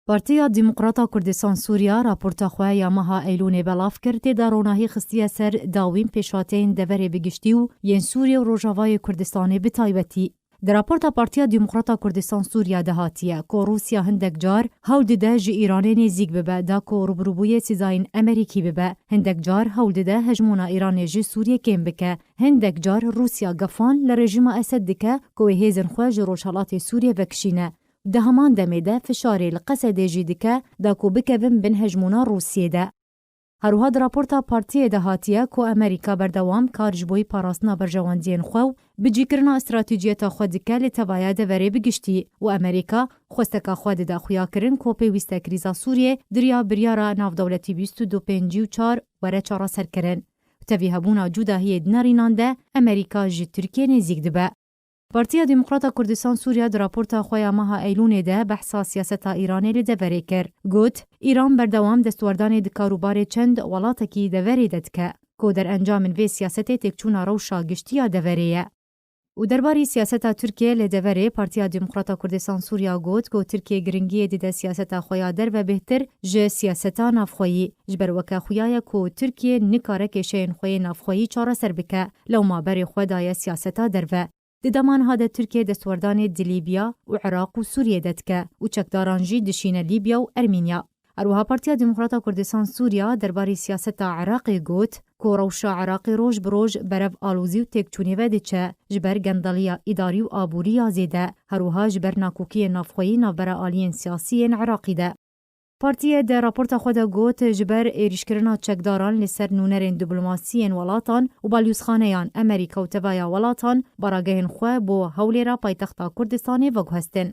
پارتیا دیموکراتا کردستان سوریا راپورتا خواه یا مها ایلون بلاف کرده در روناهی خستیه سر داوین پیشاتین دوره بگشتی و ین سوریه و روژاوای کردستان بتایبتی. در راپورتا پارتیا دیموکراتا کردستان سوریا دهاتیه که روسیا هندک جار هول دده جی ایران نزیک ببه دا که روبروبوی سیزاین امریکی ببه. هندک جار هول دده هجمونا ایران جی سوریه کم بکه. هندک جار روسیا گفان لرژیم اسد دکه که هیزن خواه جروشالات سوریه وکشینه. ده همان دمیده فشاری لقصد جیدکه دا کو بکویم بین هجمونا روسیه ده. هروها در راپورتا پارتی دهاتیه که امریکا بردوام کارجبوی پاراسنا برجواندین خو بجیکرنا استراتیجیتا خودکه لتوایه دوره بگشتی و امریکا خوستکا خود ده خویا کرن که پیوسته کریزا سوریه دریا بریارا ناف دولتی 2254 وره چارا سر کرن. تاوی هبونا جوداهی دنارینان ده امریکا جی ترکیه نزیک دبه. پارتیا دیموکراتا کردستان سوریا در راپورتا خواه ماها ایلون ده بحثا سیاستا ایرانی لدوره کر. گوت ایران بردوام دستوردان دکاروبار چند ولاتکی دوره ددکه که در انجام وی سیاسته تکچونا روشا گشتیا دوره. و درباری سیاستا ترکیه لدوره پارتیا دیموکراتا کردستان سوریا گوت که ترکیه گرنگی دیده سیاستا خواه در و بهتر جه سیاستا نافخوایی. جبر وکا خواه که ترکیه نکاره کشین خواه نافخوایی چارا سر بکه لو ما بری خواه دای سیاستا در د دمانها د ترکیه دستوردان د لیبیا و عراق و سوریه ددکه و چکدارانجی دشینه لیبیا و ارمینیا. اروها پارتیا دیموکراتا کردستان سوریا درباری سیاست عراقی گوت که روشا عراقی روش بروش برف آلوزی و تکچونی و دچه جبر گندالیا اداری و آبوری آزیده. هروها جبر ناکوکی نافخویی نابر آلین سیاسی عراقی ده. پارتیه در راپورتا خود گوت جبر ایریشکرنا چکداران لسر نونرین دیپلماسیین ولاتان و بالیوزخانهان امریکا و توایا ولاتان براگهن خواه بو هولی را پایتختا کردستانی وگوهستن.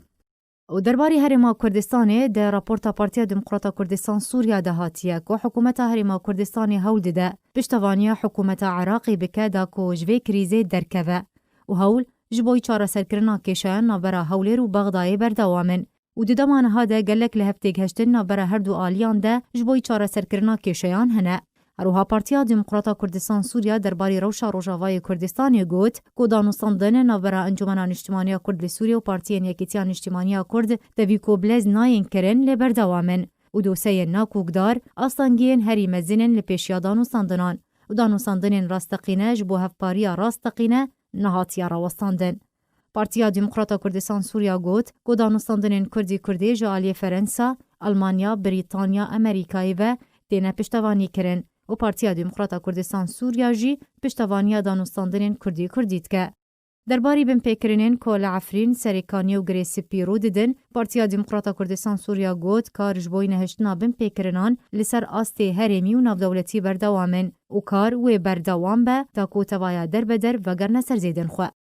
و درباری هرما کردستانی در راپورتا پارتیا دیموکراتا کردستان سوریا دهاتیه که حکومت هرما کردستانی هول ده پشتوانیا حکومت عراقی بکه دا که جوی کریزه درکوه و هول جبوی چاره سرکرنا کشان نابرا هولی رو بغدای بردوامن. و د دمانها ده گلک لهفته گشتن نابره هر دو آلیان ده جبوی چاره سرکرنا کشیان هنه. هروها پارتیا دیموکراتا کردستان سوریا درباری روشا روژاوای کردستانی گوت که دانستاندن نابره انجمنان اجتماعی کرد لسوریه و پارتیان یکیتیان اجتماعی کرد دوی که بلز ناین کرن لبردوامن. و دوسه ناکوکدار اصلانگین هری مزینن لپیشیا دانستاندنان و دانستاندن راستقینه جبو هفپاریا راستقینه نهاتیا راوستاندن. پارتیا دیموکراتا کردستان سوریا گوت که دانستاندن کردی جالی فرانسا، آلمانیا، بریتانیا، امریکایی و دینه پشتوانی کرن و پارتیا دیموکراتا کردستان سوریا جی پشتوانی دانستاندن کردید که درباری بین پیکرینن که لعفرین سریکانی و گریسی پیرو دیدن پارتیا دیموکراتا کردستان سوریا گوت کار جبوی نهشتنا بین پیکرینان لسر آسته هرمی و نافدولتی بردوامن و کار و بردوام به تا که توایا در بدر وگر نسر زیدن خواه.